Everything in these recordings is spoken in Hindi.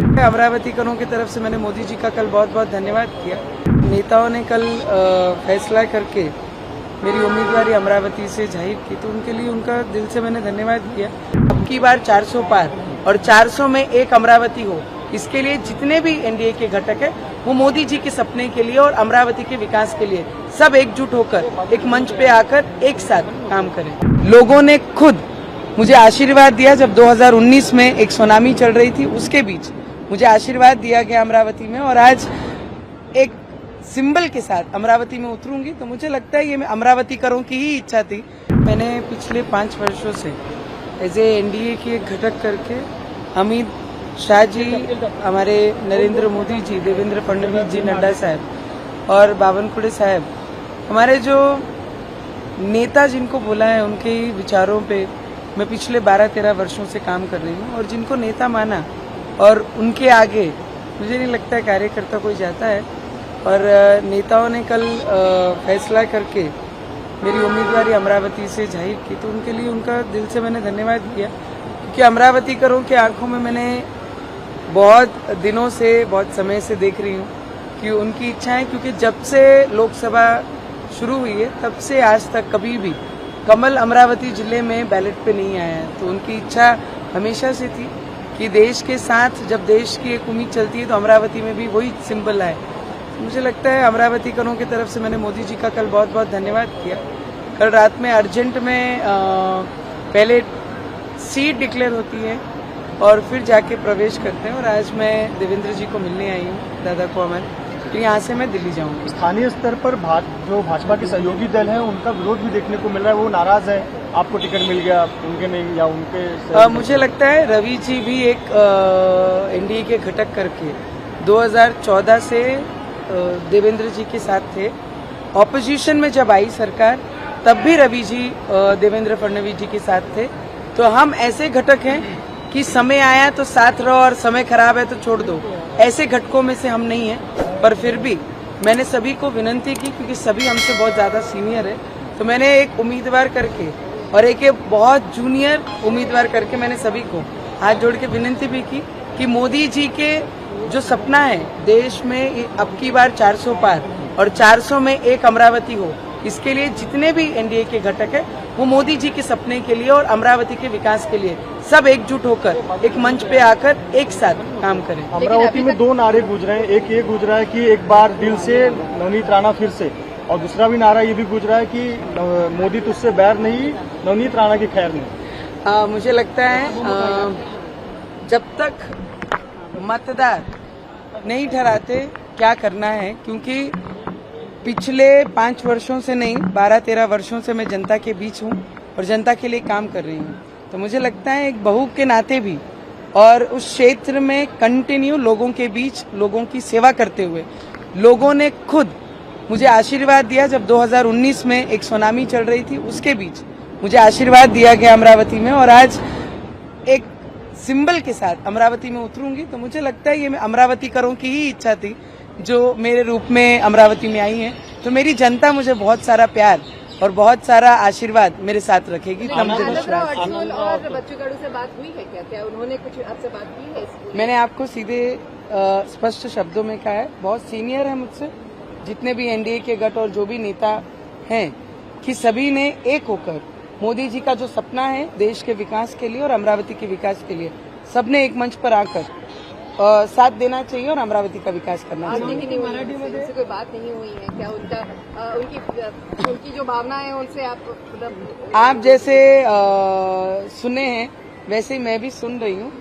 अमरावतीकरों की तरफ से मैंने मोदी जी का कल बहुत बहुत धन्यवाद किया। नेताओं ने कल फैसला करके मेरी उम्मीदवारी अमरावती से जाहिर की, तो उनके लिए उनका दिल से मैंने धन्यवाद किया। अब की बार 400 पार और 400 में एक अमरावती हो, इसके लिए जितने भी एनडीए के घटक है वो मोदी जी के सपने के लिए और अमरावती के विकास के लिए सब एकजुट होकर एक मंच पे आकर एक साथ काम करें। लोगों ने खुद मुझे आशीर्वाद दिया जब 2019 में एक सुनामी चल रही थी, उसके बीच मुझे आशीर्वाद दिया गया अमरावती में, और आज एक सिंबल के साथ अमरावती में उतरूंगी। तो मुझे लगता है ये अमरावतीकरों की ही इच्छा थी। मैंने पिछले 5 वर्षों से एज ए एनडीए की एक घटक करके अमित शाह जी, हमारे नरेंद्र मोदी जी, देवेंद्र फडणवीस जी, नड्डा साहब और बावनकुळे साहब, हमारे जो नेता जिनको बोला है, उनके ही विचारों पे मैं पिछले 12-13 वर्षों से काम कर रही हूँ। और जिनको नेता माना और उनके आगे मुझे नहीं लगता है कार्यकर्ता कोई जाता है। और नेताओं ने कल फैसला करके मेरी उम्मीदवारी अमरावती से जाहिर की, तो उनके लिए उनका दिल से मैंने धन्यवाद किया। क्योंकि अमरावतीकरों की आंखों में मैंने बहुत दिनों से, बहुत समय से देख रही हूँ कि उनकी इच्छाएं, क्योंकि जब से लोकसभा शुरू हुई है तब से आज तक कभी भी कमल अमरावती जिले में बैलेट पे नहीं आया है। तो उनकी इच्छा हमेशा से थी कि देश के साथ जब देश की एक उम्मीद चलती है तो अमरावती में भी वही सिंबल आए। मुझे लगता है अमरावतीकरों की तरफ से मैंने मोदी जी का कल बहुत बहुत धन्यवाद किया। कल रात में अर्जेंट में पहले सीट डिक्लेयर होती है और फिर जाके प्रवेश करते हैं, और आज मैं देवेंद्र जी को मिलने आई हूँ, दादा को हमारे, तो यहाँ से मैं दिल्ली जाऊँगी। स्थानीय स्तर पर जो भाजपा के सहयोगी दल हैं उनका विरोध भी देखने को मिल रहा है, वो नाराज है, आपको टिकट मिल गया उनके नहीं, या उनके मुझे लगता है रवि जी भी एक एनडीए के घटक करके 2014 से देवेंद्र जी के साथ थे। ऑपोजिशन में जब आई सरकार तब भी रवि जी देवेंद्र फडणवीस जी के साथ थे। तो हम ऐसे घटक हैं कि समय आया तो साथ रहो और समय खराब है तो छोड़ दो, ऐसे घटकों में से हम नहीं हैं। पर फिर भी मैंने सभी को विनती की, क्योंकि सभी हमसे बहुत ज्यादा सीनियर है, तो मैंने एक उम्मीदवार करके और एक बहुत जूनियर उम्मीदवार करके मैंने सभी को हाथ जोड़ के विनती भी की कि मोदी जी के जो सपना है देश में अब की बार 400 पार और 400 में एक अमरावती हो, इसके लिए जितने भी एनडीए के घटक है वो मोदी जी के सपने के लिए और अमरावती के विकास के लिए सब एकजुट होकर एक मंच पे आकर एक साथ काम करें। अमरावती में 2 नारे गूंज रहे हैं, एक ये गूंज रहा है कि एक बार दिल से नवनीत राणा फिर से, और दूसरा भी नारा ये भी गूंज रहा है कि मोदी तुझसे बैर नहीं, नवनीत राणा की खैर नहीं। मुझे लगता है जब तक मतदार नहीं ठहराते क्या करना है, क्योंकि पिछले 5 वर्षों से नहीं 12-13 वर्षों से मैं जनता के बीच हूँ और जनता के लिए काम कर रही हूँ। तो मुझे लगता है एक बहू के नाते भी और उस क्षेत्र में कंटिन्यू लोगों के बीच लोगों की सेवा करते हुए लोगों ने खुद मुझे आशीर्वाद दिया जब 2019 में एक सुनामी चल रही थी, उसके बीच मुझे आशीर्वाद दिया गया अमरावती में, और आज एक सिंबल के साथ अमरावती में उतरूंगी। तो मुझे लगता है ये अमरावतीकरों की ही इच्छा थी जो मेरे रूप में अमरावती में आई है। तो मेरी जनता मुझे बहुत सारा प्यार और बहुत सारा आशीर्वाद मेरे साथ रखेगी। और बच्चू कडू से बात हुई है क्या उन्होंने कुछ आपसे बात की है? मैंने आपको सीधे स्पष्ट शब्दों में कहा है, बहुत सीनियर है मुझसे, जितने भी एनडीए के गठ और जो भी नेता हैं, कि सभी ने एक होकर मोदी जी का जो सपना है देश के विकास के लिए और अमरावती के विकास के लिए सबने एक मंच पर आकर साथ देना चाहिए और अमरावती का विकास करना चाहिए। मराठी में कोई बात नहीं हुई है क्या? उनकी जो भावना है उनसे आप जैसे सुने हैं वैसे ही मैं भी सुन रही हूँ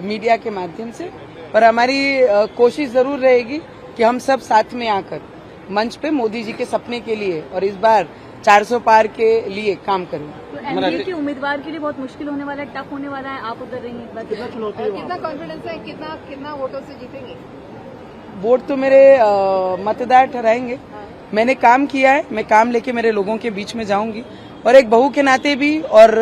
मीडिया के माध्यम से, पर हमारी कोशिश जरूर रहेगी कि हम सब साथ में आकर मंच पे मोदी जी के सपने के लिए और इस बार 400 पार के लिए काम करें। तो एनडीए के उम्मीदवार के लिए बहुत मुश्किल होने वाला है, टफ होने वाला है, आप उधर रहेंगे, कितना कॉन्फिडेंस है, कितना वोटों से जीतेंगे? वोट तो मेरे मतदार ठहराएंगे। मैंने काम किया है, मैं काम लेके मेरे लोगों के बीच में जाऊंगी, और एक बहू के नाते भी और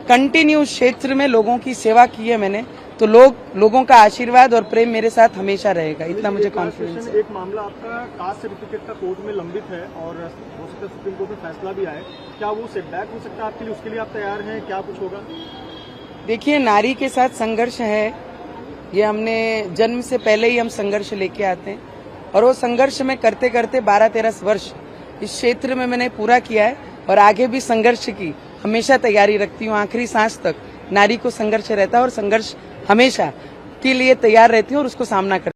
कंटिन्यू क्षेत्र में लोगों की सेवा की है मैंने, तो लोगों का आशीर्वाद और प्रेम मेरे साथ हमेशा रहेगा, इतना मुझे कॉन्फिडेंस है। एक मामला आपका कास्ट सर्टिफिकेट का कोर्ट में लंबित है और हो सकता है सुप्रीम कोर्ट में फैसला भी आए, क्या वो सेटबैक हो सकता है आपके लिए? उसके लिए आप तैयार हैं? क्या कुछ होगा? देखिए, नारी के साथ संघर्ष है, ये हमने जन्म से पहले ही हम संघर्ष लेके आते हैं और वो संघर्ष में करते करते 12-13 वर्ष इस क्षेत्र में मैंने पूरा किया है और आगे भी संघर्ष की हमेशा तैयारी रखती हूँ। आखिरी सांस तक नारी को संघर्ष रहता है और संघर्ष हमेशा के लिए तैयार रहती हूँ और उसको सामना करती हूँ।